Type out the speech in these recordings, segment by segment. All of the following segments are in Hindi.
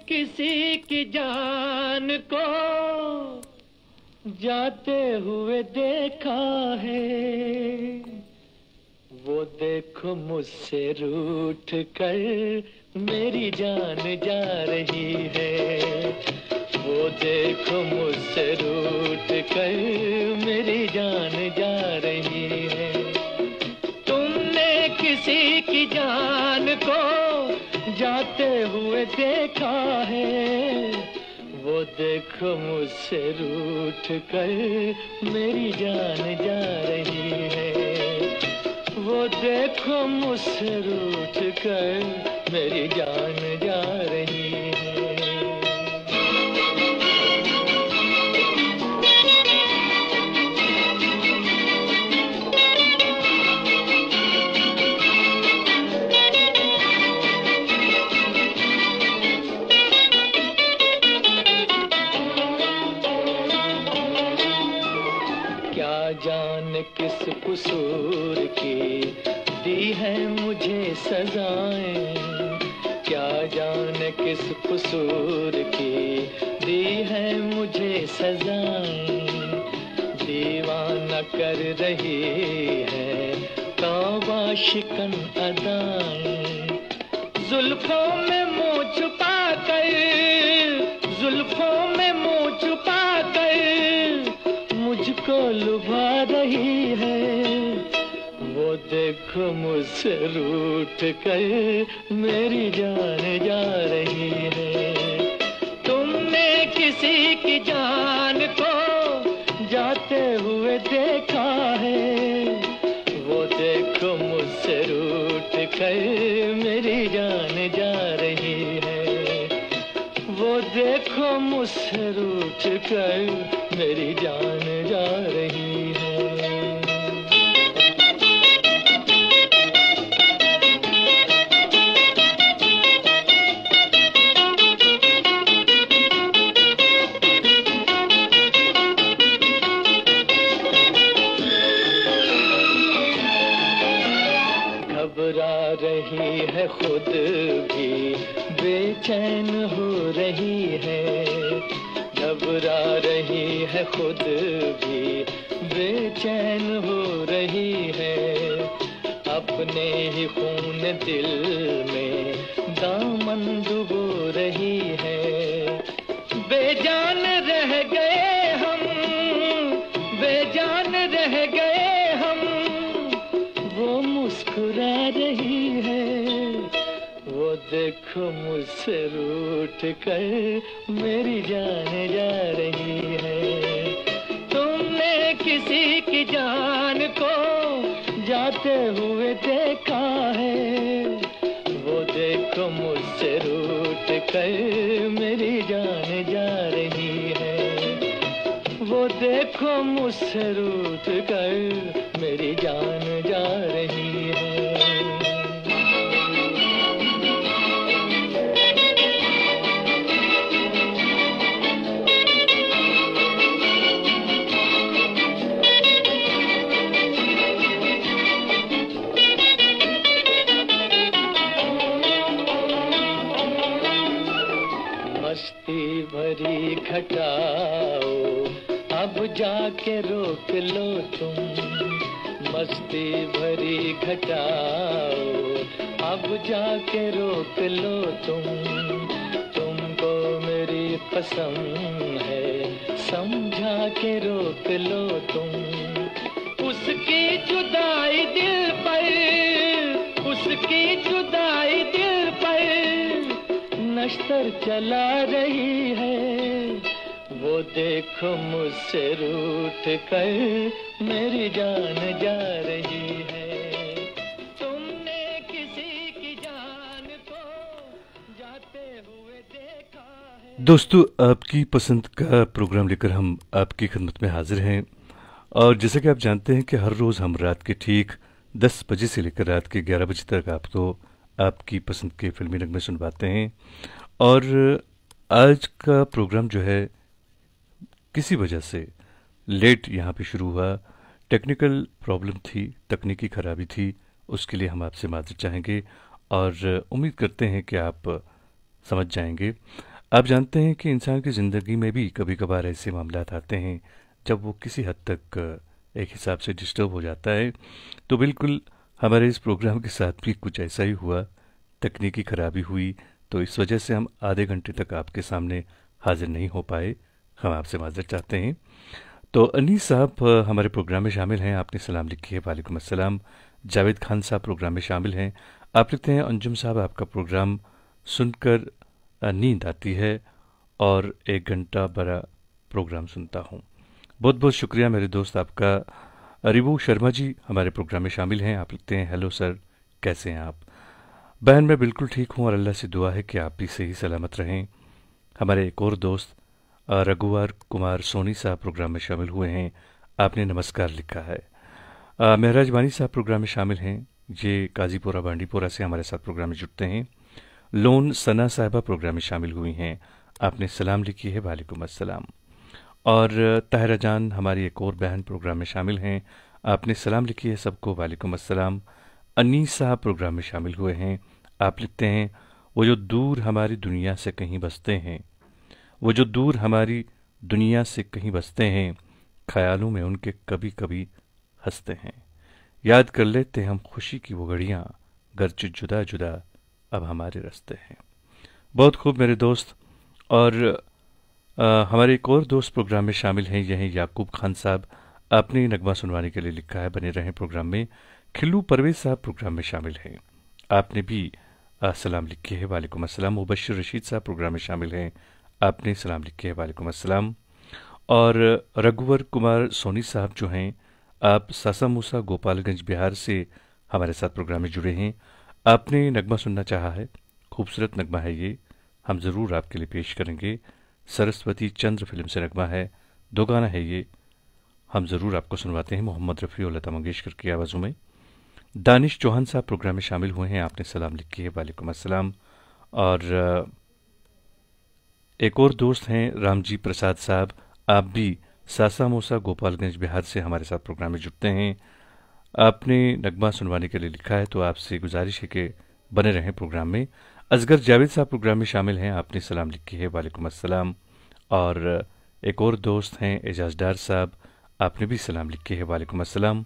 किसी की जान को जाते हुए देखा है, वो देखो मुझसे रूठ कर मेरी जान जा रही है। वो देखो मुझसे रूठ कर मेरी जान जा रही है। तुमने किसी की जान को जाते हुए देखा है, वो देखो मुझसे रूठ कर मेरी जान जा रही है। वो देखो मुझसे रूठ कर मेरी जान जा रही है। जाने किस कसूर की दी है मुझे सजाएं, क्या जाने किस कसूर की दी है मुझे सजाएं। दीवाना कर रही है तौबा शिकन अदाएं, जुल्फों में मुँह छुपा कर, जुल्फों में मुँह छुपा कर मुझको लुभा रही है। वो देखो मुझसे रूठ कर मेरी जान जा रही है। तुमने किसी की जान को जाते हुए देखा है, वो देखो मुझसे रूठ कर मेरी जान जा रही है। वो देखो मुझसे रूठ कर मेरी जान जा रही है। घबरा रही है खुद भी बेचैन हो रही है, घबरा रही है खुद भी बेचैन हो रही है। अपने ही खून दिल में दामन डुबो रही है। बेजान रह गए हम, बेजान रह गए हम, वो मुस्कुरा रही है। वो देखो मुझसे रूठ कर मेरी जान जा रही है। तुमने किसी की जान को जाते हुए देखा है, वो देखो मुझसे रूठ कर मेरी जान जा रही है। वो देखो मुझसे रूठ कर मेरी जान जा रही है। मस्ती भरी घटाओ अब जाके रोक लो तुम, मस्ती भरी घटाओ अब जाके रोक लो तुम। तुमको मेरी कसम है समझा के रोक लो तुम। उसकी जुदाई दिल पर, उसकी जुदाई दिल पर नश्तर चला रही है। वो देखो मुझसे रूठ कर मेरी जान जा रही है। तुमने किसी की जान को जाते हुए देखा है। दोस्तों, आपकी पसंद का प्रोग्राम लेकर हम आपकी खिदमत में हाजिर हैं। और जैसा कि आप जानते हैं कि हर रोज़ हम रात के ठीक 10 बजे से लेकर रात के 11 बजे तक आपको आपकी पसंद के फिल्मी नगमे सुनवाते हैं। और आज का प्रोग्राम जो है किसी वजह से लेट यहाँ पे शुरू हुआ, टेक्निकल प्रॉब्लम थी, तकनीकी खराबी थी, उसके लिए हम आपसे माफ़ी चाहेंगे और उम्मीद करते हैं कि आप समझ जाएंगे। आप जानते हैं कि इंसान की ज़िंदगी में भी कभी कभार ऐसे मामलात आते हैं जब वो किसी हद तक एक हिसाब से डिस्टर्ब हो जाता है। तो बिल्कुल हमारे इस प्रोग्राम के साथ भी कुछ ऐसा ही हुआ, तकनीकी खराबी हुई, तो इस वजह से हम आधे घंटे तक आपके सामने हाजिर नहीं हो पाए। हम आपसे माज़रत चाहते हैं। तो अनीस साहब हमारे प्रोग्राम में शामिल हैं। आपने सलाम लिखी है, वालेकुम अस्सलाम। जावेद खान साहब प्रोग्राम में शामिल हैं। आप लिखते हैं, अंजुम साहब आपका प्रोग्राम सुनकर नींद आती है और 1 घंटा बड़ा प्रोग्राम सुनता हूँ। बहुत बहुत शुक्रिया मेरे दोस्त आपका। रिबू शर्मा जी हमारे प्रोग्राम में शामिल हैं। आप लिखते हैं, हेलो सर, कैसे हैं आप? बहन मैं बिल्कुल ठीक हूँ और अल्लाह से दुआ है कि आप भी सही सलामत रहें। हमारे एक और दोस्त रघुवर कुमार सोनी साहब प्रोग्राम में शामिल हुए हैं। आपने नमस्कार लिखा है। महराज वानी साहब प्रोग्राम में शामिल हैं। ये काजीपुरा बांडीपुरा से हमारे साथ प्रोग्राम में जुड़ते हैं। लोन सना साहिबा प्रोग्राम में शामिल हुई हैं। आपने सलाम लिखी है, वालेकुम अस्सलाम। और ताहिरा जान हमारी एक और बहन प्रोग्राम में शामिल हैं। आपने सलाम लिखी है सबको, वालेकुम अस्सलाम। अनीस साहब प्रोग्राम में शामिल हुए हैं। आप लिखते हैं, वो जो दूर हमारी दुनिया से कहीं बसते हैं, वो जो दूर हमारी दुनिया से कहीं बसते हैं, ख्यालों में उनके कभी कभी हंसते हैं। याद कर लेते हम खुशी की वो घड़ियाँ, गर्च जुदा जुदा अब हमारे रास्ते हैं। बहुत खूब मेरे दोस्त। और हमारे एक और दोस्त प्रोग्राम में शामिल हैं, यह हैं याकूब खान साहब। आपने नगमा सुनवाने के लिए लिखा है, बने रहें प्रोग्राम में। खिल्लू परवेज साहब प्रोग्राम में शामिल हैं। आपने भी सलाम लिखी है, वालेकुम अस्सलाम। मुबश्शिर रशीद साहब प्रोग्राम में शामिल हैं। आपने सलाम लिखी है, वालेकुम अस्सलाम। और रघुवर कुमार सोनी साहब जो हैं, आप सासा मूसा गोपालगंज बिहार से हमारे साथ प्रोग्राम में जुड़े हैं। आपने नगमा सुनना चाहा है, खूबसूरत नगमा है ये, हम ज़रूर आपके लिए पेश करेंगे। सरस्वती चंद्र फिल्म से नगमा है, 2 गाना है ये, हम ज़रूर आपको सुनवाते हैं मोहम्मद रफ़ी और लता मंगेशकर की आवाज़ों में। दानिश चौहान साहब प्रोग्राम में शामिल हुए हैं। आपने सलाम लिखी है, वालेकुम अस्सलाम। और एक और दोस्त हैं रामजी प्रसाद साहब, आप भी सासा मूसा गोपालगंज बिहार से हमारे साथ प्रोग्राम में जुड़ते हैं। आपने नगमा सुनवाने के लिए लिखा है, तो आपसे गुजारिश है कि बने रहें प्रोग्राम में। असगर जावेद साहब प्रोग्राम में शामिल हैं। आपने सलाम लिखी है, वालेकुम अस्सलाम। और एक और दोस्त हैं एजाज डार साहब, आपने भी सलाम लिखी है, वालेकुम अस्सलाम।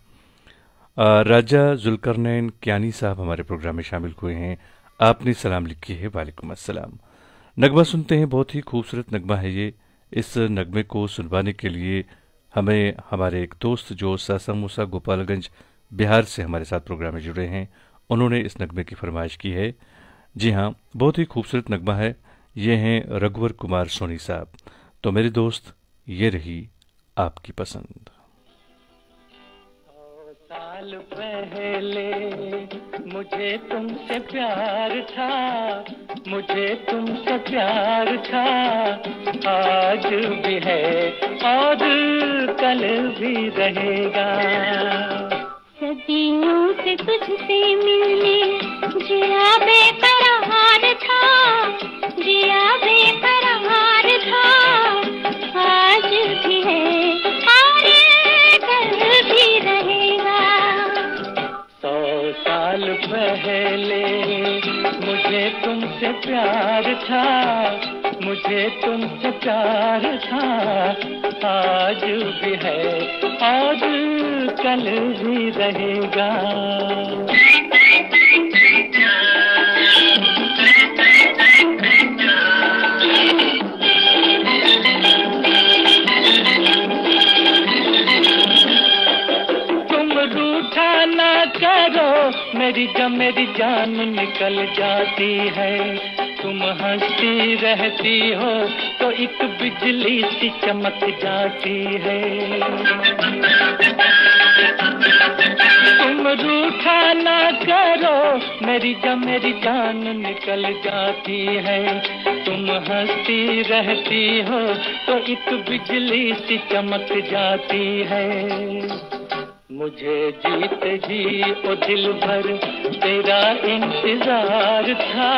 राजा जुल्करनैन क्यानी साहब हमारे प्रोग्राम में शामिल हुए हैं। आपने सलाम लिखी है, वालेकुम अस्सलाम। नगमा सुनते हैं, बहुत ही खूबसूरत नगमा है ये। इस नगमे को सुनवाने के लिए हमें हमारे एक दोस्त जो सासा मूसा गोपालगंज बिहार से हमारे साथ प्रोग्राम में जुड़े हैं, उन्होंने इस नगमे की फरमाइश की है। जी हाँ, बहुत ही खूबसूरत नगमा है। ये हैं रघुवर कुमार सोनी साहब। तो मेरे दोस्त, ये रही आपकी पसंद। साल पहले मुझे तुमसे प्यार था, मुझे तुमसे प्यार था, आज भी है और कल भी रहेगा। सदियों से तुझसे मिलने जिया बेकरार था, जिया बेकरार था, आज भी है और कल भी रहेगा। 100 साल पहले मुझे तुमसे प्यार था, मुझे तुमसे प्यार था, आज भी है और कल भी रहेगा। तुम रूठा ना करो, मेरी जान निकल जाती है। तुम हंसती रहती हो तो एक बिजली सी चमक जाती है। तुम रूठा ना करो, मेरी जान निकल जाती है। तुम हंसती रहती हो तो एक बिजली सी चमक जाती है। मुझे जीते जी ओ दिल भर तेरा इंतजार था,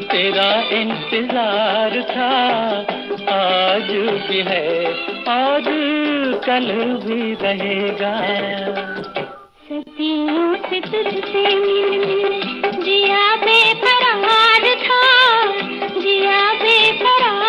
तेरा इंतजार था, आज भी है और कल भी रहेगा। सदियों से तुझसे मिलने जिया बेकरार था, जिया बेकरार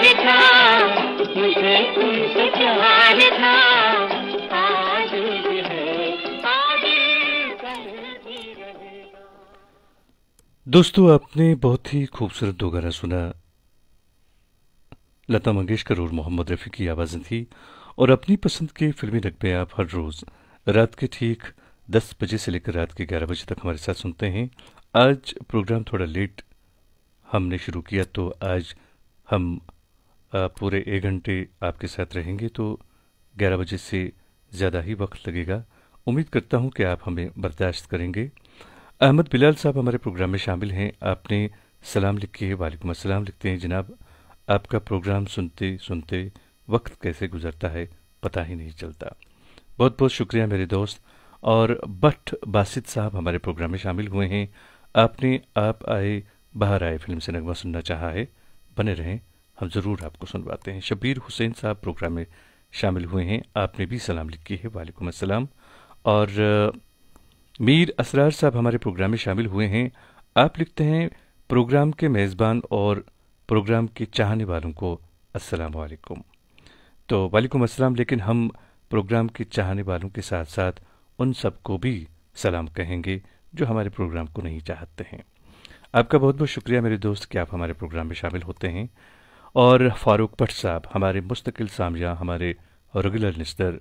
प्यार था, मुझे तुमसे प्यार था, आज भी है, आगे कल भी रहेगा। दोस्तों, आपने बहुत ही खूबसूरत दो गाना सुना। लता मंगेशकर और मोहम्मद रफ़ी की आवाज़ें थी और अपनी पसंद के फिल्मी नगमे आप हर रोज़ रात के ठीक 10 बजे से लेकर रात के 11 बजे तक हमारे साथ सुनते हैं। आज प्रोग्राम थोड़ा लेट हमने शुरू किया, तो आज हम पूरे 1 घंटे आपके साथ रहेंगे, तो 11 बजे से ज़्यादा ही वक्त लगेगा। उम्मीद करता हूं कि आप हमें बर्दाश्त करेंगे। अहमद बिलाल साहब हमारे प्रोग्राम में शामिल हैं। आपने सलाम लिखे, वालेकुम अस्सलाम लिखते हैं। जनाब, आपका प्रोग्राम सुनते सुनते वक्त कैसे गुजरता है पता ही नहीं चलता। बहुत बहुत शुक्रिया मेरे दोस्त। और बट बासित साहब हमारे प्रोग्राम में शामिल हुए हैं। आपने आप आए बाहर आए फिल्म से नगमा सुनना चाहा है, बने रहें, हम ज़रूर आपको सुनवाते हैं। शबीर हुसैन साहब प्रोग्राम में शामिल हुए हैं। आपने भी सलाम लिखी है, वालेकुम अस्सलाम। और मीर असरार साहब हमारे प्रोग्राम में शामिल हुए हैं। आप लिखते हैं, प्रोग्राम के मेज़बान और प्रोग्राम के चाहने वालों को अस्सलाम वालेकुम। तो वालेकुम अस्सलाम, लेकिन हम प्रोग्राम के चाहने वालों के साथ साथ उन सबको भी सलाम कहेंगे जो हमारे प्रोग्राम को नहीं चाहते हैं। आपका बहुत बहुत शुक्रिया मेरे दोस्त कि आप हमारे प्रोग्राम में शामिल होते हैं। और फारूक भट्ट साहब हमारे मुस्तकिल सामिया, हमारे रेगुलर लिस्टर,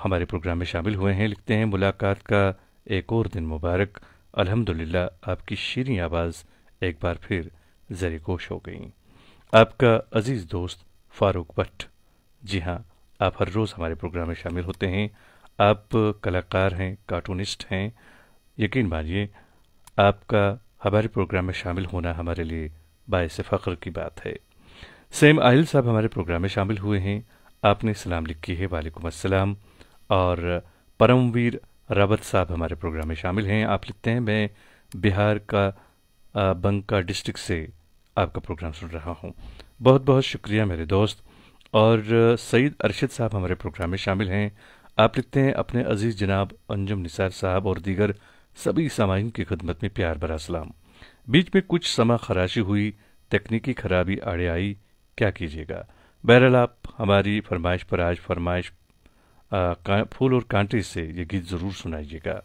हमारे प्रोग्राम में शामिल हुए हैं। लिखते हैं, मुलाकात का एक और दिन मुबारक, अल्हम्दुलिल्लाह आपकी शीरीं आवाज़ एक बार फिर ज़रे गोश हो गई। आपका अजीज़ दोस्त फारूक भट्ट। जी हाँ, आप हर रोज़ हमारे प्रोग्राम में शामिल होते हैं। आप कलाकार हैं, कार्टूनिस्ट हैं। यकीन मानिए, आपका हमारे प्रोग्राम में शामिल होना हमारे लिए बायस फ़ख्र की बात है। सैम आहिल साहब हमारे प्रोग्राम में शामिल हुए हैं। आपने सलाम लिखी है, वालेकुम अस्सलाम। और परमवीर रावत साहब हमारे प्रोग्राम में शामिल हैं। आप लिखते हैं, मैं बिहार का बंका डिस्ट्रिक्ट से आपका प्रोग्राम सुन रहा हूँ। बहुत बहुत शुक्रिया मेरे दोस्त। और सईद अरशद साहब हमारे प्रोग्राम में शामिल हैं। आप लिखते हैं, अपने अजीज़ जनाब अंजुम निसार साहब और दीगर सभी सामाईन की खिदमत में प्यार भरा सलाम। बीच में कुछ समा खराशी हुई, तकनीकी खराबी आड़े आई, क्या कीजिएगा। बहरहाल आप हमारी फरमाइश पर आज फरमाइश फूल और कांटे से ये गीत ज़रूर सुनाइएगा।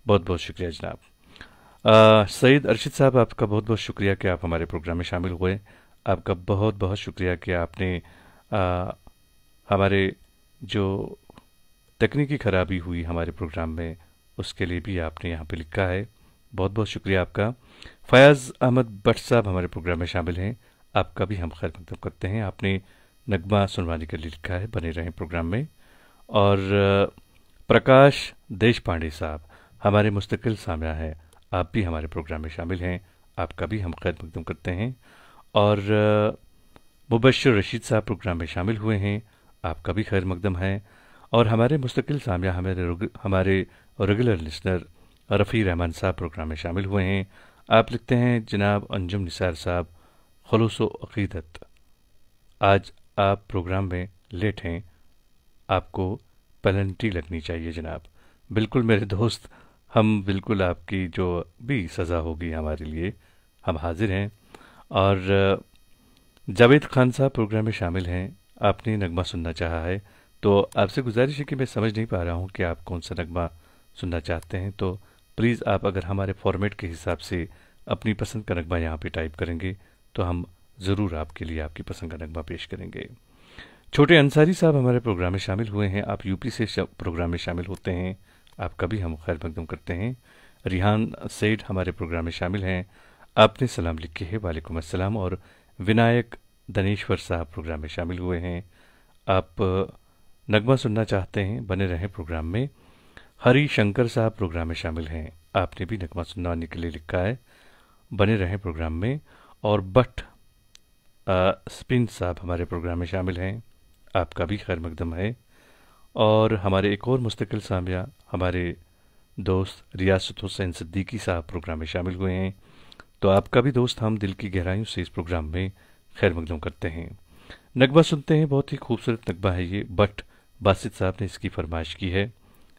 बहुत बहुत शुक्रिया जनाब। सईद अरशद साहब, आपका बहुत बहुत शुक्रिया कि आप हमारे प्रोग्राम में शामिल हुए। आपका बहुत बहुत शुक्रिया कि आपने हमारे जो तकनीकी खराबी हुई हमारे प्रोग्राम में, उसके लिए भी आपने यहाँ पे लिखा है। बहुत बहुत शुक्रिया आपका। फयाज़ अहमद भट्ट साहब हमारे प्रोग्राम में शामिल हैं। आपका भी हम खैर मकदम करते हैं। आपने नगमा सुनवाने के लिए लिखा है, बने रहें प्रोग्राम में। और प्रकाश देश पांडे साहब हमारे मुस्तकिल सामिया हैं। आप भी हमारे प्रोग्राम में शामिल हैं। आपका भी हम खैर मकदम करते हैं। और मुबश्शिर रशीद साहब प्रोग्राम में शामिल हुए हैं। आपका भी खैर मकदम है। और हमारे मुस्तकिल सामिया, हमारे रेगुलर लिसनर रफ़ी रहमान साहब प्रोग्राम में शामिल हुए हैं। आप लिखते हैं, जनाब अंजुम निसार साहब, खुलूस-ओ अक़ीदत, आज आप प्रोग्राम में लेट हैं, आपको पेनल्टी लगनी चाहिए जनाब। बिल्कुल मेरे दोस्त, हम बिल्कुल आपकी जो भी सज़ा होगी हमारे लिए हम हाजिर हैं। और जावेद खान साहब प्रोग्राम में शामिल हैं। आपने नगमा सुनना चाहा है, तो आपसे गुजारिश है कि मैं समझ नहीं पा रहा हूँ कि आप कौन सा नगमा सुनना चाहते हैं, तो प्लीज़ आप अगर हमारे फॉर्मेट के हिसाब से अपनी पसंद का नगमा यहाँ पे टाइप करेंगे तो हम ज़रूर आपके लिए आपकी पसंद का नगमा पेश करेंगे। छोटे अंसारी साहब हमारे प्रोग्राम में शामिल हुए हैं। आप यूपी से प्रोग्राम में शामिल होते हैं। आपका भी हम खैर मकदम करते हैं। रिहान सेठ हमारे प्रोग्राम में शामिल हैं। आपने सलाम लिखे है, वालेकुम अस्सलाम। और विनायक दनेश्वर साहब प्रोग्राम में शामिल हुए हैं। आप नगमा सुनना चाहते हैं, बने रहें प्रोग्राम में। हरी शंकर साहब प्रोग्राम में शामिल हैं। आपने भी नगमा सुनवाने के लिए लिखा है, बने रहें प्रोग्राम में। और बट स्पिन साहब हमारे प्रोग्राम में शामिल हैं। आपका भी खैर मकदम है। और हमारे एक और मुस्तकिल सामिया, हमारे दोस्त रियासत हुसैन सिद्दीकी साहब प्रोग्राम में शामिल हुए हैं। तो आपका भी दोस्त हम दिल की गहराइयों से इस प्रोग्राम में खैर मकदम करते हैं। नगमा सुनते हैं, बहुत ही खूबसूरत नगमा है ये, बट बासित साहब ने इसकी फरमाइश की है।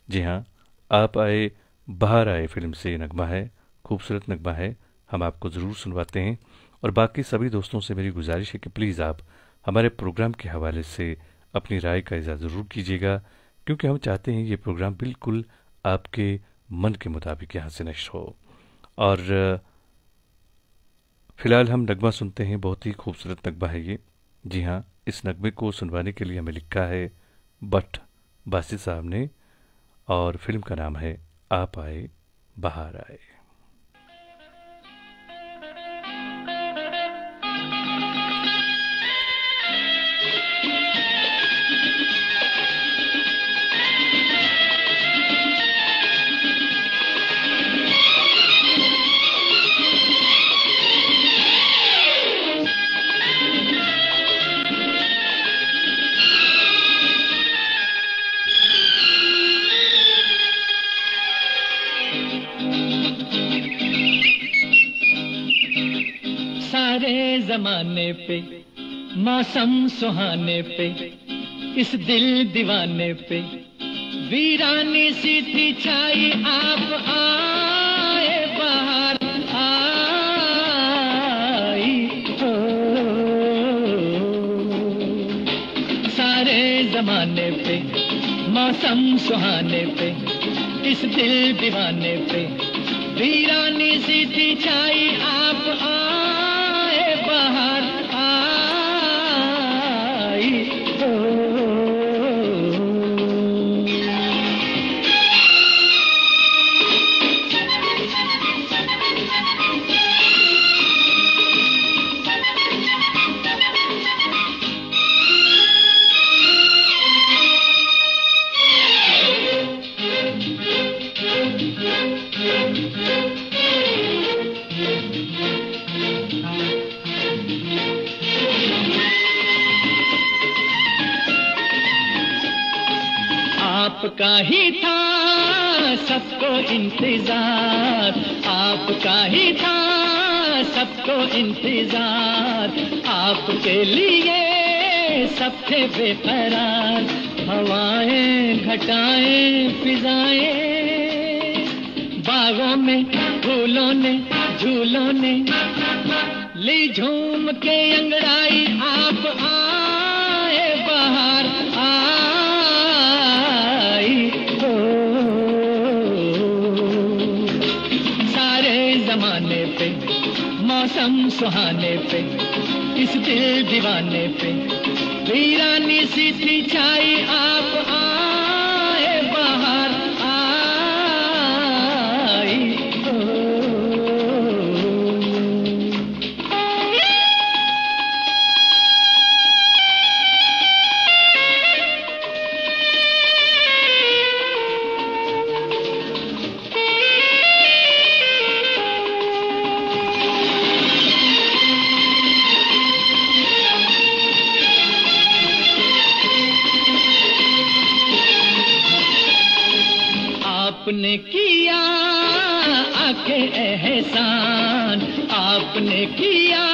जी हाँ, आप आए बाहर आए फिल्म से ये नगमा है, खूबसूरत नगमा है। हम आपको ज़रूर सुनवाते हैं। और बाकी सभी दोस्तों से मेरी गुजारिश है कि प्लीज़ आप हमारे प्रोग्राम के हवाले से अपनी राय का इज़हार ज़रूर कीजिएगा, क्योंकि हम चाहते हैं ये प्रोग्राम बिल्कुल आपके मन के मुताबिक यहाँ से नश्र हो। और फ़िलहाल हम नगमा सुनते हैं, बहुत ही खूबसूरत नगमा है ये। जी हाँ, इस नगमे को सुनवाने के लिए हमें लिखा है बट बासित साहब ने, और फिल्म का नाम है आप आए बाहर आए। ज़माने पे मौसम सुहाने पे इस दिल दीवाने पे वीरानी सी थी छाई, आप आए बाहर आई हो। सारे ज़माने पे मौसम सुहाने पे इस दिल दीवाने पे वीरानी सी थी छाई, आप आए बाहर आई हो। आपका ही था सबको इंतजार, आपका ही था सबको इंतजार, आपके लिए सब थे बेकरार। हवाएं घटाएं फिजाएं, बागों में फूलों ने झूलों ने ली झूम के अंगड़ाई, आप आए बाहर आई हो। सारे जमाने पे मौसम सुहाने पे इस दिल दीवाने पे वीरानी सी थी छाई, आप आए बाहर आई हो। आपने किया आके एहसान, आपने किया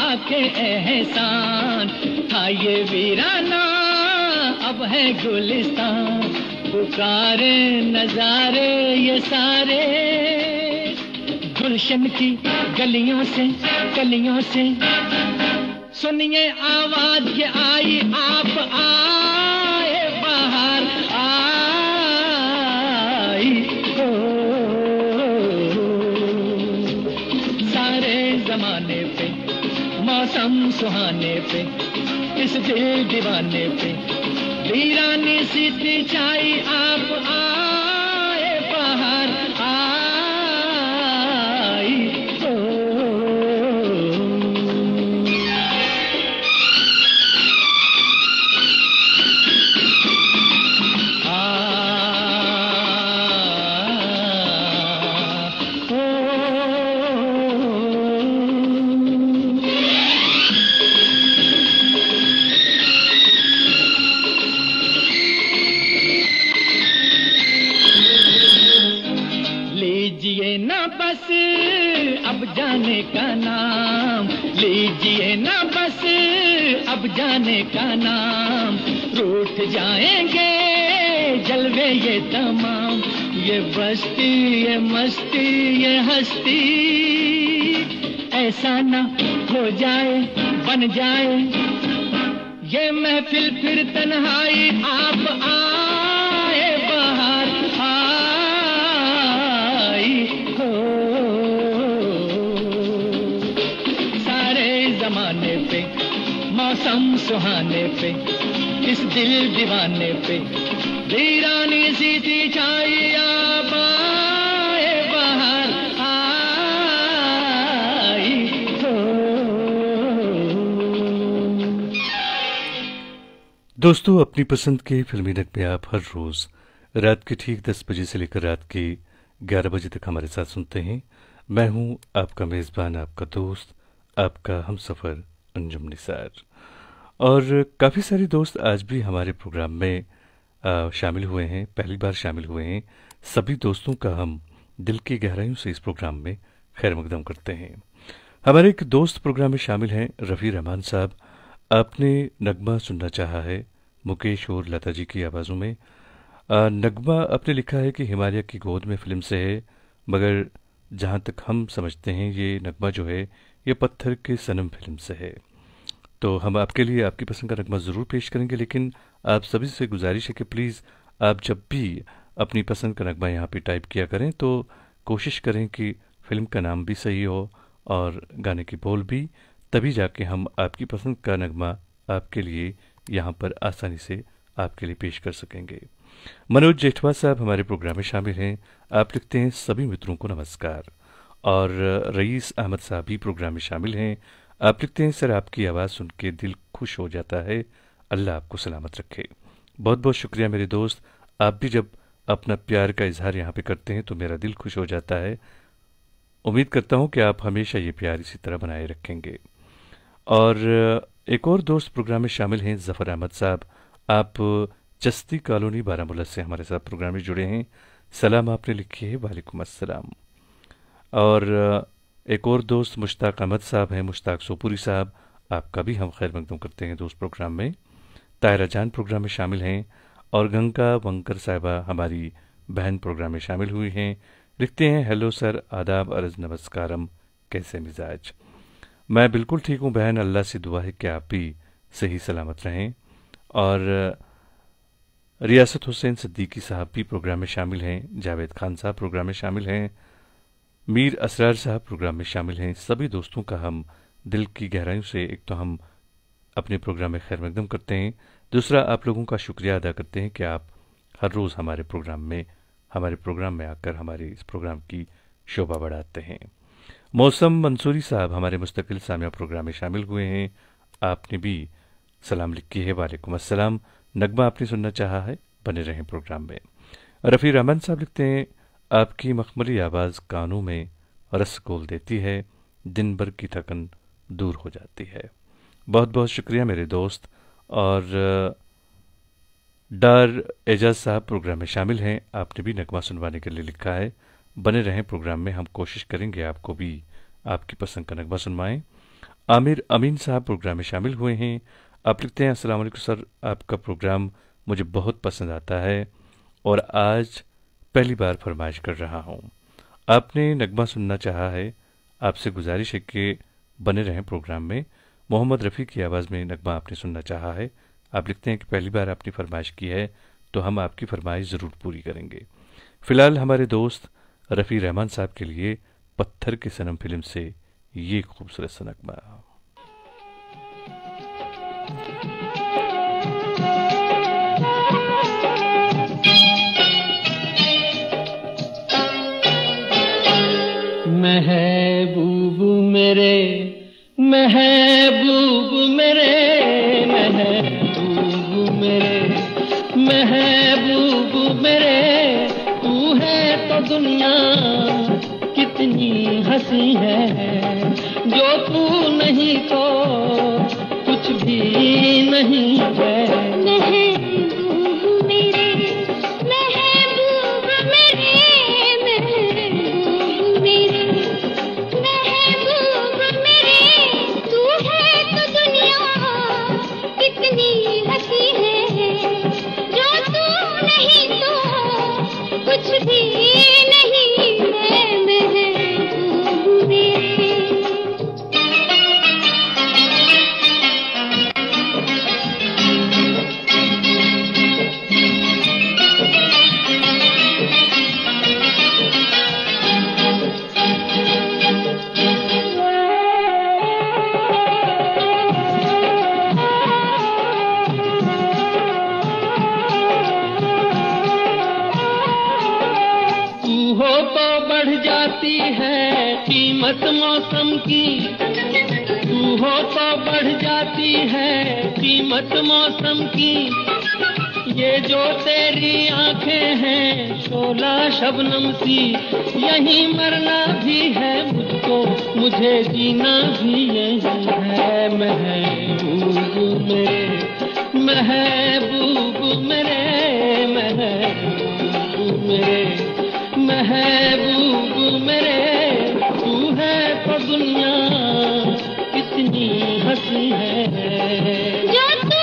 आके एहसान, था ये वीराना अब है गुलिस्तान। पुकारे नजारे ये सारे गुलशन की गलियों से गलियों से, सुनिए आवाज ये आई, आप आए बाहर आई हो। सारे जमाने पे मौसम सुहाने पे इस दिल दीवाने पे वीरानी सी थी छाई, आप आए बाहर आई हो। लीजिए ना बस अब जाने का नाम, लीजिए ना बस अब जाने का नाम, रूठ जाएंगे जलवे ये तमाम। ये बस्ती ये मस्ती ये हस्ती ऐसा ना हो जाए, बन जाए ये महफिल फिर तन्हाई, आप आए बाहर आई हो। सारे जमाने पे, मौसम सुहाने पे, इस दिल दीवाने पे वीरानी सी थी छाई, आप आए बाहर आई हो। दोस्तों, अपनी पसंद के फिल्मी नगमे आप हर रोज रात के ठीक 10 बजे से लेकर रात के 11 बजे तक हमारे साथ सुनते हैं। मैं हूं आपका मेजबान, आपका दोस्त, आपका हमसफर अंजुम निसार। और काफ़ी सारे दोस्त आज भी हमारे प्रोग्राम में शामिल हुए हैं, पहली बार शामिल हुए हैं। सभी दोस्तों का हम दिल की गहराइयों से इस प्रोग्राम में खैर मकदम करते हैं। हमारे एक दोस्त प्रोग्राम में शामिल हैं रफ़ी रहमान साहब। आपने नगमा सुनना चाहा है मुकेश और लता जी की आवाज़ों में। नगमा आपने लिखा है कि हिमालय की गोद में फिल्म से है, मगर जहाँ तक हम समझते हैं ये नगमा जो है ये पत्थर के सनम फिल्म से है। तो हम आपके लिए आपकी पसंद का नगमा ज़रूर पेश करेंगे, लेकिन आप सभी से गुजारिश है कि प्लीज़ आप जब भी अपनी पसंद का नगमा यहाँ पे टाइप किया करें तो कोशिश करें कि फ़िल्म का नाम भी सही हो और गाने की बोल भी, तभी जाके हम आपकी पसंद का नगमा आपके लिए यहाँ पर आसानी से आपके लिए पेश कर सकेंगे। मनोज जेठवा साहब हमारे प्रोग्राम में शामिल हैं। आप लिखते हैं सभी मित्रों को नमस्कार। और रईस अहमद साहब भी प्रोग्राम में शामिल हैं। आप लिखते हैं सर आपकी आवाज़ सुन के दिल खुश हो जाता है, अल्लाह आपको सलामत रखे। बहुत बहुत शुक्रिया मेरे दोस्त, आप भी जब अपना प्यार का इजहार यहाँ पे करते हैं तो मेरा दिल खुश हो जाता है। उम्मीद करता हूँ कि आप हमेशा ये प्यार इसी तरह बनाए रखेंगे। और एक और दोस्त प्रोग्राम में शामिल हैं ज़फ़र अहमद साहब। आप चस्ती कॉलोनी बारामूला से हमारे साथ प्रोग्राम में जुड़े हैं। सलाम आपने लिखी है, वालेकुम अस्सलाम। और एक और दोस्त मुश्ताक अहमद साहब हैं, मुश्ताक सोपुरी साहब, आपका भी हम खैर मकदम करते हैं दोस्त प्रोग्राम में। तायरा जान प्रोग्राम में शामिल हैं और गंगा वंकर साहिबा हमारी बहन प्रोग्राम में शामिल हुई हैं। लिखते हैं हेलो सर, आदाब, अर्ज नमस्कारम, कैसे मिजाज। मैं बिल्कुल ठीक हूँ बहन, अल्लाह से दुआ है कि आप भी सही सलामत रहें। और रियासत हुसैन सिद्दीकी साहब भी प्रोग्राम में शामिल हैं, जावेद खान साहब प्रोग्राम में शामिल हैं, मीर असरार साहब प्रोग्राम में शामिल हैं। सभी दोस्तों का हम दिल की गहराइयों से एक तो हम अपने प्रोग्राम में खैर मकदम करते हैं, दूसरा आप लोगों का शुक्रिया अदा करते हैं कि आप हर रोज़ हमारे प्रोग्राम में आकर हमारे इस प्रोग्राम की शोभा बढ़ाते हैं। मौसम मंसूरी साहब हमारे मुस्तकिल सामिया प्रोग्राम में शामिल हुए हैं। आपने भी सलाम लिखी है, वालेकुम अस्सलाम। नगमा आपने सुनना चाहा है, बने रहें प्रोग्राम में। रफ़ी रहमान साहब लिखते हैं आपकी मखमली आवाज़ कानों में रस घोल देती है, दिन भर की थकन दूर हो जाती है। बहुत बहुत शुक्रिया मेरे दोस्त। और डार एजाज साहब प्रोग्राम में शामिल हैं। आपने भी नगमा सुनवाने के लिए लिखा है, बने रहें प्रोग्राम में, हम कोशिश करेंगे आपको भी आपकी पसंद का नगमा सुनवाएं। आमिर अमीन साहब प्रोग्राम में शामिल हुए हैं। आप लिखते हैं अस्सलाम वालेकुम सर, आपका प्रोग्राम मुझे बहुत पसंद आता है और आज पहली बार फरमाइश कर रहा हूँ। आपने नगमा सुनना चाहा है, आपसे गुजारिश है कि बने रहें प्रोग्राम में। मोहम्मद रफ़ी की आवाज़ में नगमा आपने सुनना चाहा है। आप लिखते हैं कि पहली बार आपने फरमाइश की है तो हम आपकी फरमाइश ज़रूर पूरी करेंगे। फ़िलहाल हमारे दोस्त रफ़ी रहमान साहब के लिए पत्थर के सनम फिल्म से ये खूबसूरत सा नगमा। महबूब मेरे, महबूब मेरे, महबूब मेरे, महबूब मेरे, तू है तो दुनिया कितनी हंसी है, जो तू नहीं तो कुछ भी नहीं है। महबूब मेरे, महबूब मेरे, महबूब मेरे, महबूब मेरे, तू है तो दुनिया कितनी हंसी है, जो तू नहीं तो कुछ भी नहीं है। महबूब मेरे, मौसम की, तू हो तो बढ़ जाती है कीमत मौसम की। ये जो तेरी आंखें हैं शोला शबनम सी, यहीं मरना भी है मुझको, मुझे जीना भी यही है। महबूब मेरे, महबूब मेरे, महबूब मेरे, महबूब मेरे, तू है तो दुनिया कितनी हंसी है। जो तू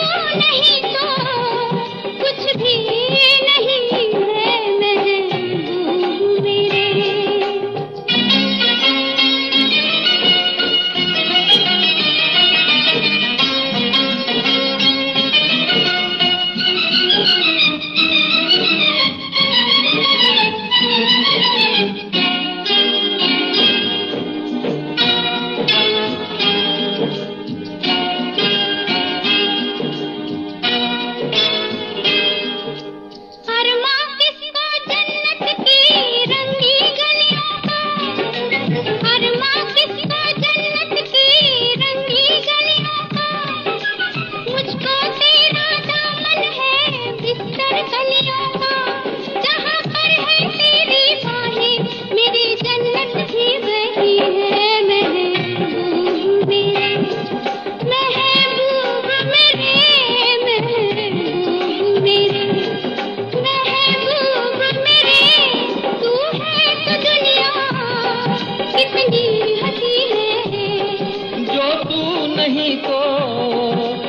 नहीं तो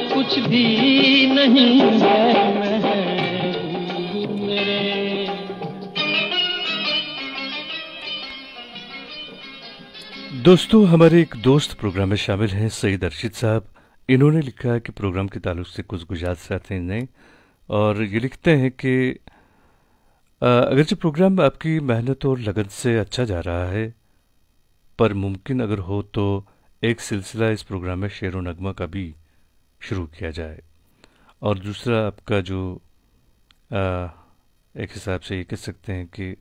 कुछ भी नहीं है महबूब मेरे। दोस्तों, हमारे एक दोस्त प्रोग्राम में शामिल हैं सईद अरशद साहब। इन्होंने लिखा है कि प्रोग्राम के ताल्लुक से कुछ गुजारिश हैं और ये लिखते हैं कि अगरचे प्रोग्राम आपकी मेहनत और लगन से अच्छा जा रहा है, पर मुमकिन अगर हो तो एक सिलसिला इस प्रोग्राम में शेर व नगमा का भी शुरू किया जाए। और दूसरा आपका जो एक हिसाब से ये कह सकते हैं कि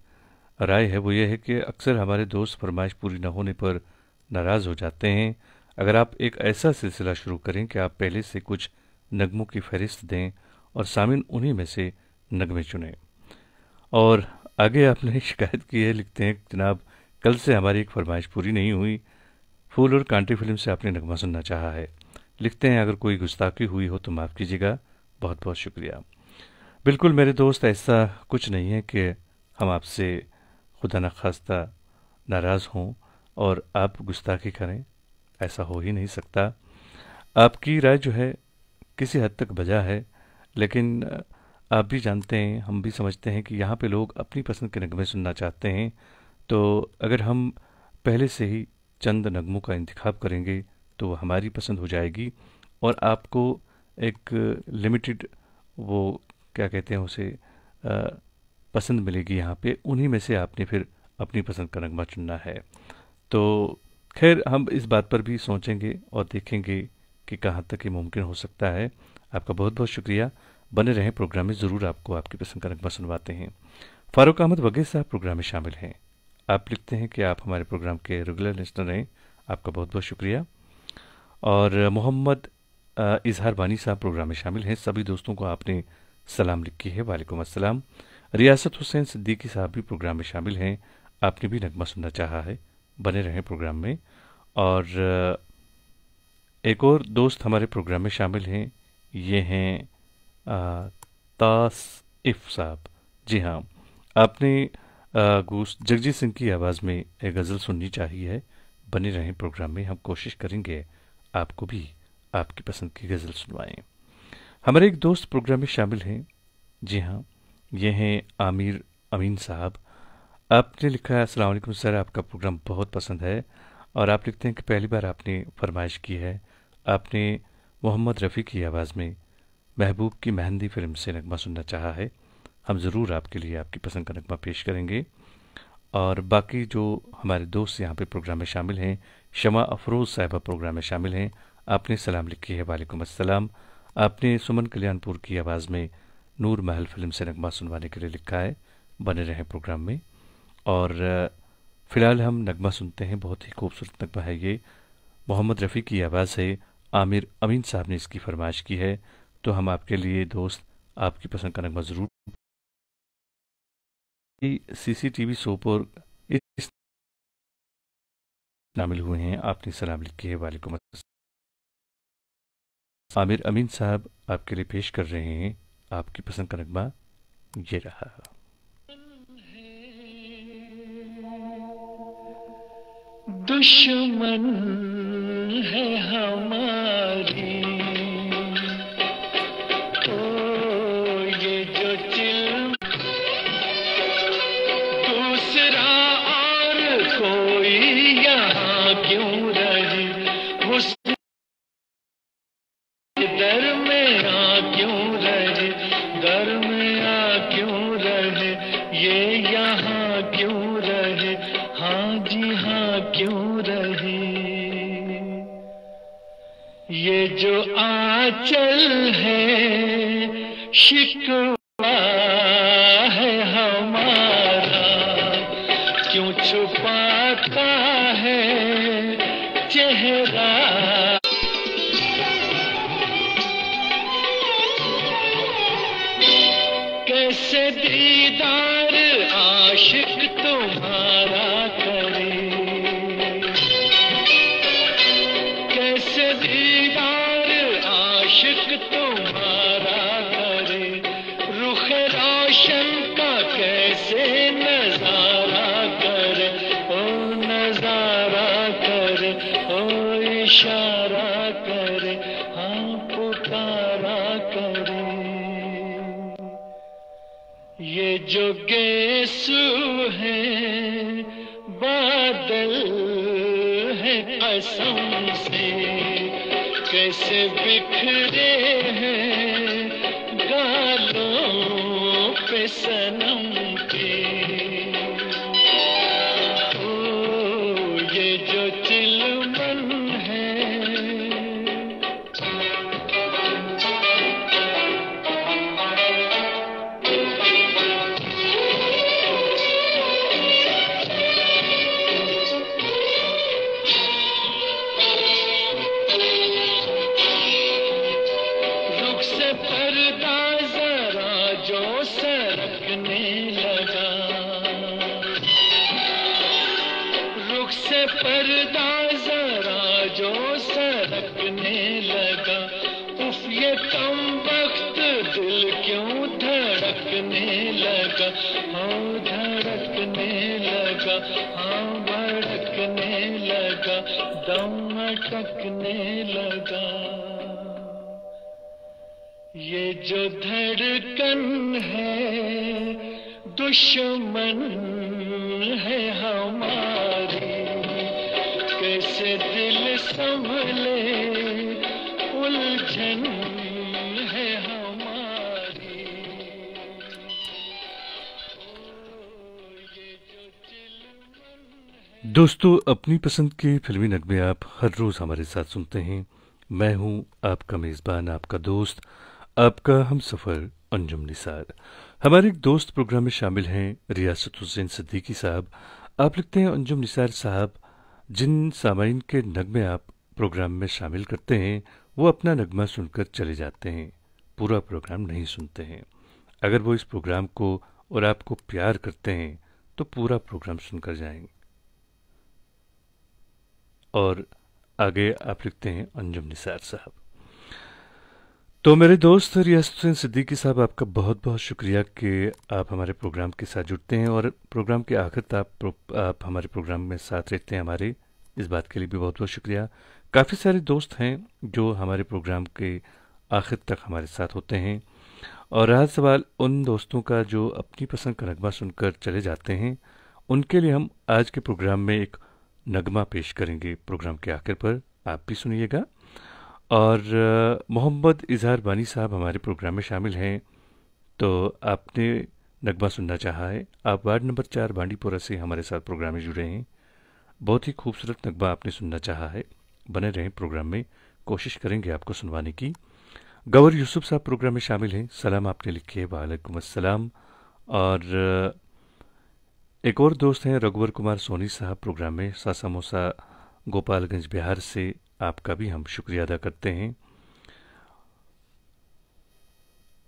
राय है वो ये है कि अक्सर हमारे दोस्त फरमाइश पूरी न होने पर नाराज़ हो जाते हैं। अगर आप एक ऐसा सिलसिला शुरू करें कि आप पहले से कुछ नगमों की फहरिस्त दें और सामिन उन्हीं में से नगमे चुनें। और आगे आपने शिकायत की है, लिखते हैं जनाब, कल से हमारी एक फरमाइश पूरी नहीं हुई। फूल और कांटे फिल्म से आपने नगमा सुनना चाहा है। लिखते हैं अगर कोई गुस्ताखी हुई हो तो माफ़ कीजिएगा, बहुत बहुत शुक्रिया। बिल्कुल मेरे दोस्त, ऐसा कुछ नहीं है कि हम आपसे खुदा न खास्ता नाराज़ हों और आप गुस्ताखी करें, ऐसा हो ही नहीं सकता। आपकी राय जो है किसी हद तक बजा है, लेकिन आप भी जानते हैं, हम भी समझते हैं कि यहाँ पे लोग अपनी पसंद के नगमे सुनना चाहते हैं। तो अगर हम पहले से ही चंद नगमों का इंतखाब करेंगे तो वो हमारी पसंद हो जाएगी और आपको एक लिमिटेड, वो क्या कहते हैं उसे, पसंद मिलेगी। यहाँ पे उन्हीं में से आपने फिर अपनी पसंद का नगमा चुनना है। तो खैर, हम इस बात पर भी सोचेंगे और देखेंगे कि कहाँ तक ये मुमकिन हो सकता है। आपका बहुत बहुत शुक्रिया। बने रहें प्रोग्राम में, ज़रूर आपको आपकी पसंद का नगमा सुनवाते हैं। फारूक अहमद वगैरह साहब प्रोग्राम में शामिल हैं। आप लिखते हैं कि आप हमारे प्रोग्राम के रेगुलर लिस्नर हैं, आपका बहुत बहुत शुक्रिया। और मोहम्मद इजहार बानी साहब प्रोग्राम में शामिल हैं। सभी दोस्तों को आपने सलाम लिखी है, वालेकुम अस्सलाम। रियासत हुसैन सिद्दीकी साहब भी प्रोग्राम में शामिल हैं, आपने भी नगमा सुनना चाहा है, बने रहें प्रोग्राम में। और एक और दोस्त हमारे प्रोग्राम में शामिल हैं, ये हैं तासिफ साहब। जी हाँ, आपने जगजीत सिंह की आवाज़ में एक गज़ल सुननी चाहिए। बने रहें प्रोग्राम में, हम कोशिश करेंगे आपको भी आपकी पसंद की गज़ल सुनवाएं। हमारे एक दोस्त प्रोग्राम में शामिल हैं, जी हाँ, ये हैं आमिर अमीन साहब। आपने लिखा है, अस्सलाम वालेकुम सर, आपका प्रोग्राम बहुत पसंद है। और आप लिखते हैं कि पहली बार आपने फरमाइश की है, आपने मोहम्मद रफ़ी की आवाज़ में महबूब की मेहंदी फिल्म से नगमा सुनना चाहा है। हम ज़रूर आपके लिए आपकी पसंद का नगमा पेश करेंगे। और बाकी जो हमारे दोस्त यहाँ पे प्रोग्राम में शामिल हैं, शमा अफरोज़ साहिबा प्रोग्राम में शामिल हैं, आपने सलाम लिखी है, वालेकुम अस्सलाम। आपने सुमन कल्याणपुर की आवाज़ में नूर महल फिल्म से नगमा सुनवाने के लिए लिखा है, बने रहें प्रोग्राम में। और फिलहाल हम नगमा सुनते हैं, बहुत ही खूबसूरत नगमा है ये, मोहम्मद रफ़ी की आवाज़ है, आमिर अमीन साहब ने इसकी फरमाइश की है, तो हम आपके लिए दोस्त आपकी पसंद का नगमा ज़रूर। CCTV शो पर इस शामिल हुए हैं, आपने सलाम लिखी है, वालेकुम अस्सलाम। आमिर अमीन साहब आपके लिए पेश कर रहे हैं आपकी पसंद का नगमा, ये रहा। दुश्मन है हमारी ओ ये जो चिल दूसरा और कोई यहाँ क्यों रहे, हुस्न दर में आ क्यों रहे, दर में आ क्यों रहे, ये यहाँ क्यों रहे, हाँ जी हाँ क्यों रहे। ये जो आंचल है शिकवा है हमारा, क्यों छुपाता है चेहरा। कैसे दीदार आशिक तुम्हारा करे, कैसे दीदार आशिक तुम्हारा करे, रुख रोशन का कैसे नजारा करे, ओ नजारा करे, ओ इशारा करे, हाँ पुकारा करे। ये जो गेसू है बादल है कसम से, कैसे बिखरे हैं गालों पे सनम के, ओ ये जो चिलमन है। पर्दा जरा जो सरकने लगा, रुख से पर्दा जरा जो सरकने लगा, उफ ये कम वक्त दिल क्यों धड़कने लगा, हाँ धड़कने लगा, हाँ भड़कने लगा, दम अटकने लगा। ये जो धड़कन है दुश्मन है हमारी, कैसे दिल संभले उलझन है हमारी। दोस्तों, अपनी पसंद के फिल्मी नगमे आप हर रोज़ हमारे साथ सुनते हैं। मैं हूं आपका मेज़बान, आपका दोस्त, आपका हम सफ़र अंजुम निसार। हमारे एक दोस्त प्रोग्राम में शामिल हैं रियासत हुसैन सिद्दीकी साहब। आप लिखते हैं, अंजुम निसार साहब, जिन सामाइन के नगमे आप प्रोग्राम में शामिल करते हैं वो अपना नगमा सुनकर चले जाते हैं, पूरा प्रोग्राम नहीं सुनते हैं। अगर वो इस प्रोग्राम को और आपको प्यार करते हैं तो पूरा प्रोग्राम सुनकर जाएं। और आगे आप लिखते हैं, अंजुम निसार साहब। तो मेरे दोस्त रियासत हुसैन सिद्दीकी साहब, आपका बहुत बहुत शुक्रिया कि आप हमारे प्रोग्राम के साथ जुड़ते हैं और प्रोग्राम के आखिर तक आप हमारे प्रोग्राम में साथ रहते हैं हमारे, इस बात के लिए भी बहुत बहुत शुक्रिया। काफ़ी सारे दोस्त हैं जो हमारे प्रोग्राम के आखिर तक हमारे साथ होते हैं, और रहा सवाल उन दोस्तों का जो अपनी पसंद का नगमा सुनकर चले जाते हैं, उनके लिए हम आज के प्रोग्राम में एक नगमा पेश करेंगे प्रोग्राम के आखिर पर, आप भी सुनिएगा। और मोहम्मद इजहार बानी साहब हमारे प्रोग्राम में शामिल हैं, तो आपने नगमा सुनना चाहा है। आप वार्ड नंबर 4 बांडीपुरा से हमारे साथ प्रोग्राम में जुड़े हैं। बहुत ही खूबसूरत नगमा आपने सुनना चाहा है, बने रहें प्रोग्राम में, कोशिश करेंगे आपको सुनवाने की। गवर यूसुफ साहब प्रोग्राम में शामिल हैं, सलाम आपने लिखी है, वालेकुम अस्सलाम। और एक और दोस्त हैं रघुवर कुमार सोनी साहब, प्रोग्राम में सासामोसा गोपालगंज बिहार से। आपका भी हम शुक्रिया अदा करते हैं।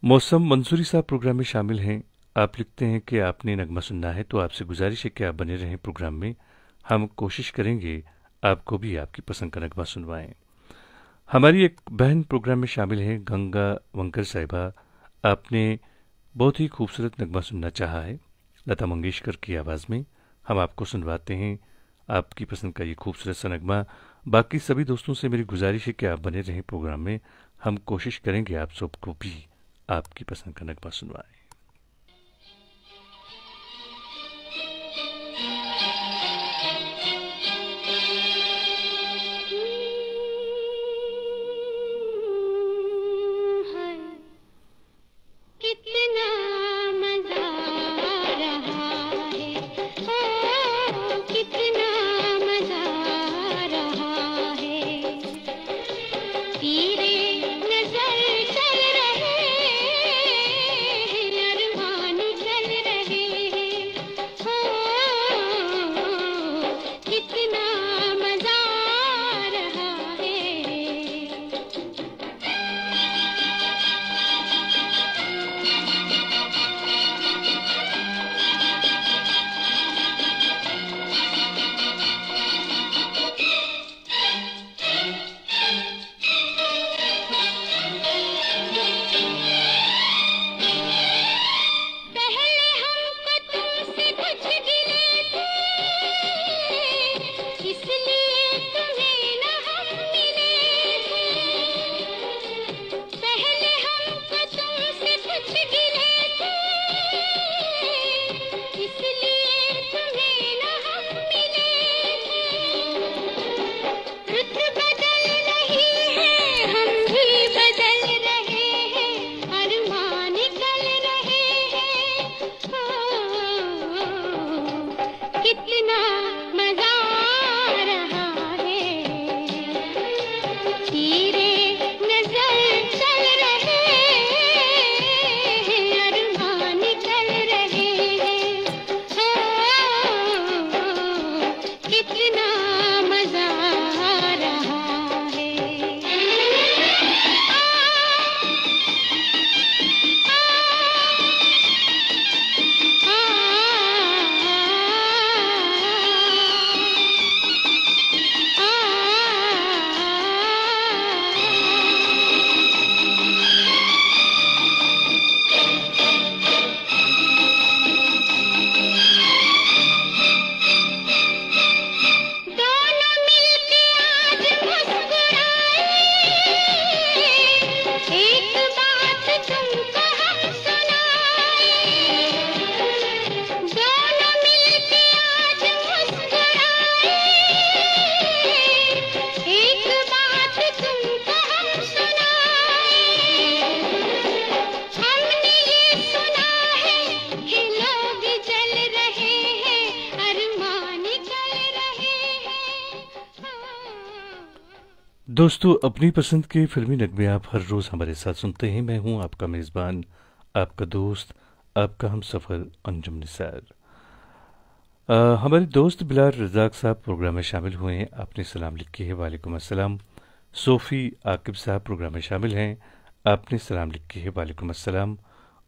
मौसम मंसूरी साहब प्रोग्राम में शामिल हैं। आप लिखते हैं कि आपने नगमा सुनना है, तो आपसे गुजारिश है कि आप बने रहें प्रोग्राम में। हम कोशिश करेंगे आपको भी आपकी पसंद का नगमा सुनवाएं। हमारी एक बहन प्रोग्राम में शामिल है, गंगा वंकर साहिबा। आपने बहुत ही खूबसूरत नगमा सुनना चाहा है, लता मंगेशकर की आवाज़ में। हम आपको सुनवाते हैं आपकी पसंद का ये खूबसूरत सा नगमा। बाकी सभी दोस्तों से मेरी गुजारिश है कि आप बने रहें प्रोग्राम में। हम कोशिश करेंगे आप सबको भी आपकी पसंद का नगमा सुनवाएं। कितना मजा आ रहा है, ओ कितना मजा आ रहा है। तेरे नजर चल रहे हैं, अरमान चल रहे हैं, ओ कितना मजा आ रहा है। पहले हमको तुमसे कुछ गिले थे, इसलिए तुम्हें न हम मिले थे। पहले हमको तुमसे कुछ गिले थे, इसलिए तुम्हें न हम मिले थे। रुत बदल रही है, हम भी बदल रहे हैं, अरमान निकल रहे हैं, ओ कितना मजा आ रहा है। तेरे नजर चल रहे हैं, अरमान निकल रहे हैं, ओ कितना मजा आ रहा है। दोनों मिलके आज मुस्कुराए, एक बात तुमको हम सुनाए। दोनों मिलके आज मुस्कुराए, एक बात तुमको हम सुनाए। हमने ये सुना है कि लोग जल रहे हैं, अरमान निकल रहे हैं, दोस्तों, अपनी पसंद के फिल्मी नगमे आप हर रोज़ हमारे साथ सुनते हैं। मैं हूं आपका मेज़बान, आपका दोस्त, आपका हम सफ़र अंजुम निसार। हमारे दोस्त बिलाल रज़ाक साहब प्रोग्राम में शामिल हुए हैं। आपने सलाम लिखी है, वालेकुम अस्सलाम। सोफ़ी आकिब साहब प्रोग्राम में शामिल हैं। आपने सलाम लिखी है, वालेकुम अस्सलाम।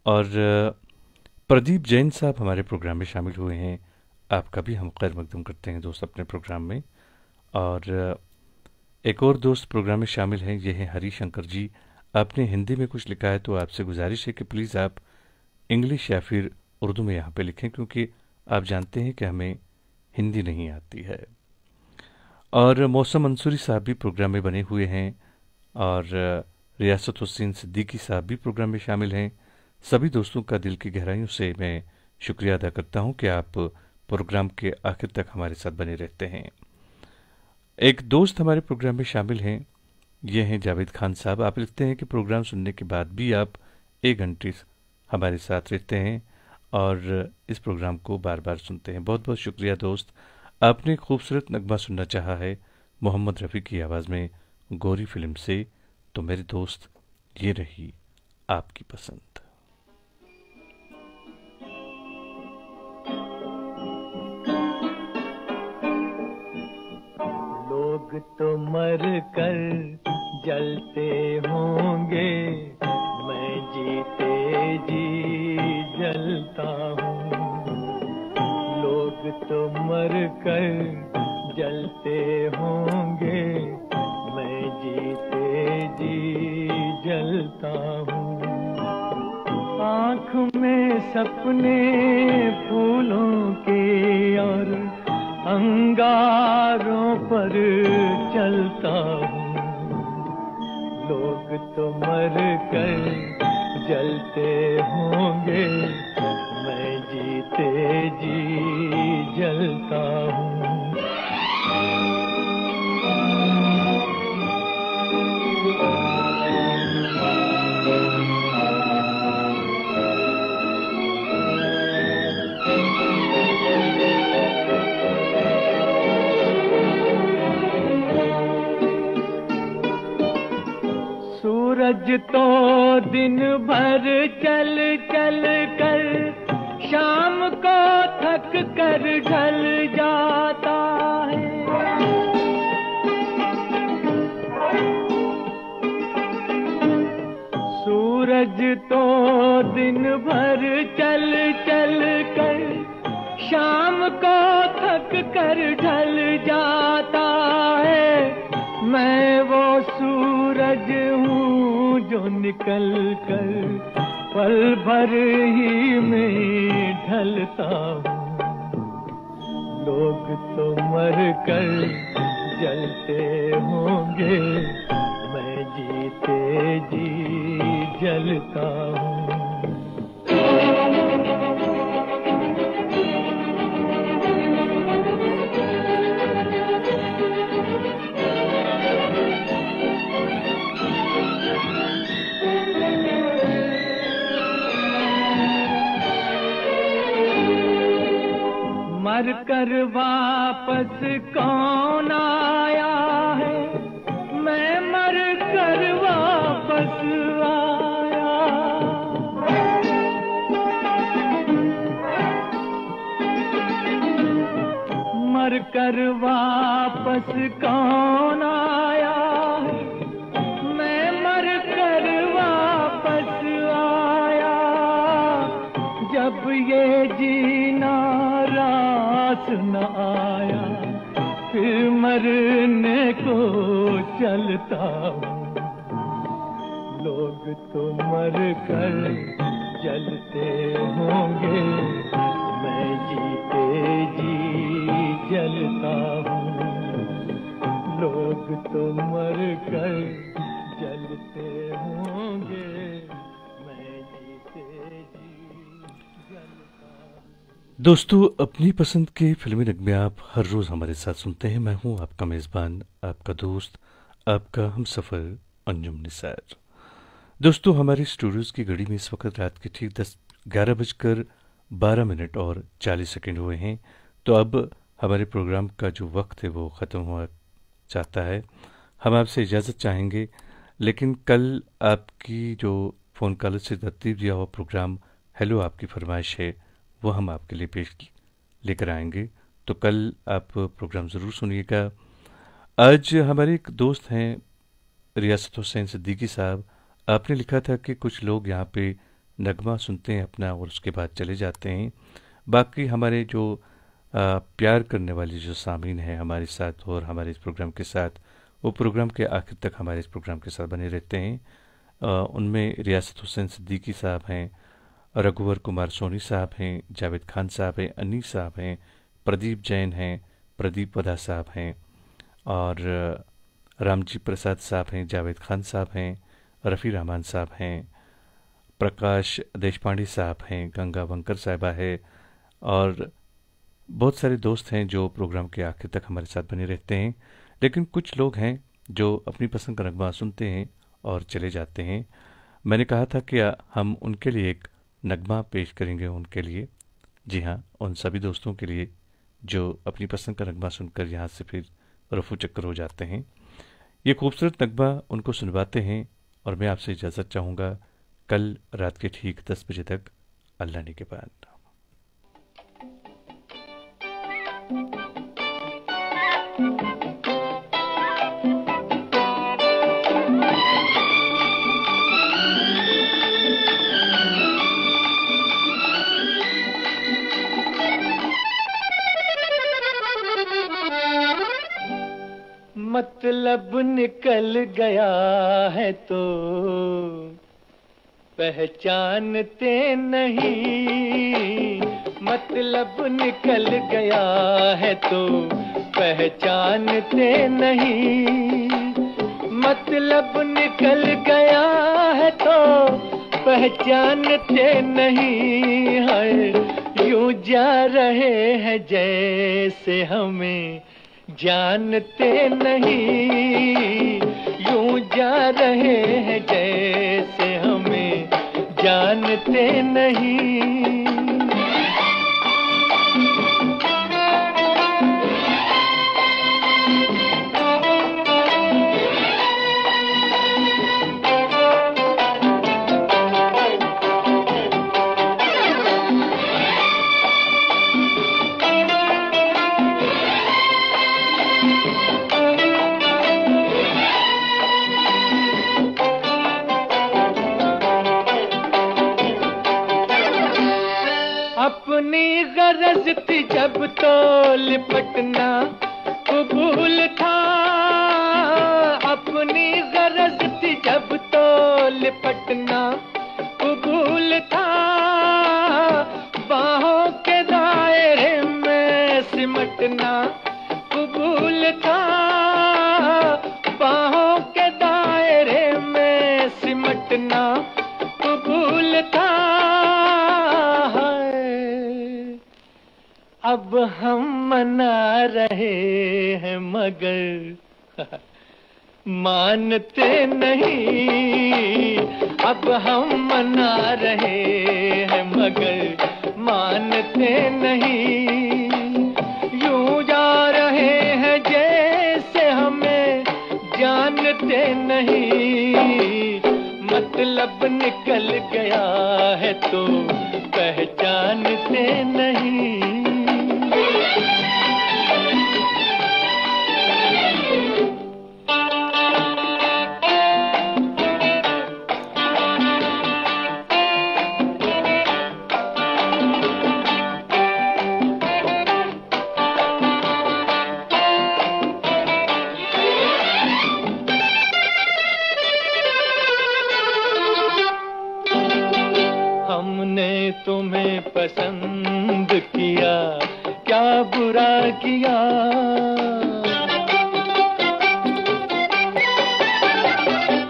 और प्रदीप जैन साहब हमारे प्रोग्राम में शामिल हुए हैं। आपका भी हम खैर मकदम करते हैं दोस्त अपने प्रोग्राम में। और एक और दोस्त प्रोग्राम में शामिल हैं, ये हैं हरी शंकर जी। आपने हिंदी में कुछ लिखा है, तो आपसे गुजारिश है कि प्लीज़ आप इंग्लिश या फिर उर्दू में यहाँ पे लिखें, क्योंकि आप जानते हैं कि हमें हिंदी नहीं आती है। और मौसम मंसूरी साहब भी प्रोग्राम में बने हुए हैं, और रियासत हुसैन सिद्दीकी साहब भी प्रोग्राम में शामिल हैं। सभी दोस्तों का दिल की गहराइयों से मैं शुक्रिया अदा करता हूँ कि आप प्रोग्राम के आखिर तक हमारे साथ बने रहते हैं। एक दोस्त हमारे प्रोग्राम में शामिल हैं, ये हैं जावेद खान साहब। आप लिखते हैं कि प्रोग्राम सुनने के बाद भी आप 1 घंटे हमारे साथ रहते हैं और इस प्रोग्राम को बार बार सुनते हैं। बहुत बहुत शुक्रिया दोस्त। आपने खूबसूरत नगमा सुनना चाहा है मोहम्मद रफ़ी की आवाज़ में, गोरी फिल्म से। तो मेरे दोस्त, ये रही आपकी पसंद। लोग तो मर कर जलते होंगे, मैं जीते जी जलता हूँ। लोग तो मर कर जलते होंगे, मैं जीते जी जलता हूँ। आँख में सपने फूलों के और अंगारों पर चलता हूँ। लोग तो मर कर जलते होंगे, मैं जीते जी जलता हूँ। सूरज तो दिन भर चल चल कर शाम को थक कर ढल जाता है। सूरज तो दिन भर चल चल कर शाम को थक कर ढल जाता है। मैं वो सूरज हूँ जो निकल कर पल भर ही में ढलता हूँ। लोग तो मर कर जलते होंगे, मैं जीते जी जलता हूँ। मर कर वापस कौन आया है, मैं मर कर वापस आया। मर कर वापस कौन आया है, मैं मर कर वापस आया। जब ये जीना रास न आया, फिर मरने को चलता हूँ। लोग तो मर कर जलते होंगे, मैं जीते जी जलता हूँ। लोग तो मर कर जलते होंगे, मैं जीते जी जलता हूँ। दोस्तों, अपनी पसंद के फिल्मी नगमे आप हर रोज़ हमारे साथ सुनते हैं। मैं हूं आपका मेज़बान, आपका दोस्त, आपका हमसफ़र अंजुम निसार। दोस्तों, हमारे स्टूडियोज़ की घड़ी में इस वक्त रात के ठीक 11:12 और 40 सेकंड हुए हैं। तो अब हमारे प्रोग्राम का जो वक्त है वो ख़त्म हुआ चाहता है। हम आपसे इजाज़त चाहेंगे, लेकिन कल आपकी जो फ़ोन कॉल से तरतीब दिया हुआ प्रोग्राम हेलो आपकी फरमाइश है, वो हम आपके लिए पेश लेकर आएंगे। तो कल आप प्रोग्राम ज़रूर सुनिएगा। आज हमारे एक दोस्त हैं रियासत हुसैन सिद्दीकी साहब, आपने लिखा था कि कुछ लोग यहाँ पे नगमा सुनते हैं अपना और उसके बाद चले जाते हैं। बाकी हमारे जो प्यार करने वाली जो सामीन हैं हमारे साथ और हमारे इस प्रोग्राम के साथ, वो प्रोग्राम के आखिर तक हमारे इस प्रोग्राम के साथ बने रहते हैं। उनमें रियासत हुसैन सिद्दीकी साहब हैं, रघुवर कुमार सोनी साहब हैं, जावेद खान साहब हैं, अनीस साहब हैं, प्रदीप जैन हैं, प्रदीप वधा साहब हैं और रामजी प्रसाद साहब हैं, जावेद खान साहब हैं, रफ़ी रहमान साहब हैं, प्रकाश देशपांडे साहब हैं, गंगा वंकर साहिबा है और बहुत सारे दोस्त हैं जो प्रोग्राम के आखिर तक हमारे साथ बने रहते हैं। लेकिन कुछ लोग हैं जो अपनी पसंद का नगमा सुनते हैं और चले जाते हैं। मैंने कहा था कि हम उनके लिए एक नगमा पेश करेंगे उनके लिए। जी हाँ, उन सभी दोस्तों के लिए जो अपनी पसंद का नगमा सुनकर यहाँ से फिर रफू चक्कर हो जाते हैं। ये खूबसूरत नगमा उनको सुनवाते हैं और मैं आपसे इजाज़त चाहूँगा कल रात के ठीक 10 बजे तक, अल्लाह ने के बाद। मतलब निकल गया है तो पहचानते नहीं, मतलब निकल गया है तो पहचानते नहीं, मतलब निकल गया है तो पहचानते नहीं है। यूं जा रहे हैं जैसे हमें जानते नहीं, यूं जा रहे हैं जैसे हमें जानते नहीं। अपनी गरज थी जब तो लिपटना कबूल था, अपनी गरज थी जब तो लिपटना कबूल था, बाहों के दायरे में सिमटना कबूल था, बाहों के दायरे में सिमटना कबूल था। अब हम मना रहे हैं मगर मानते नहीं, अब हम मना रहे हैं मगर मानते नहीं। यूं जा रहे हैं जैसे हमें जानते नहीं, मतलब निकल गया है तो पहचानते नहीं। हमने तुम्हें पसंद किया, क्या बुरा किया,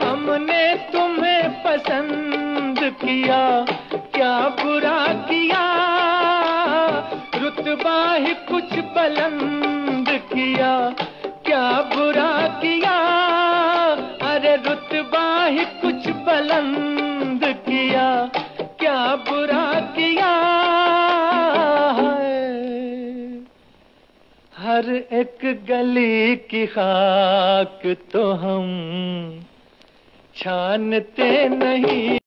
हमने तुम्हें पसंद किया, क्या बुरा किया, रुतबा ही कुछ बुलंद किया, क्या बुरा किया, अरे रुतबा ही कुछ बुलंद किया, क्या बुरा किया है। हर एक गली की खाक तो हम छानते नहीं।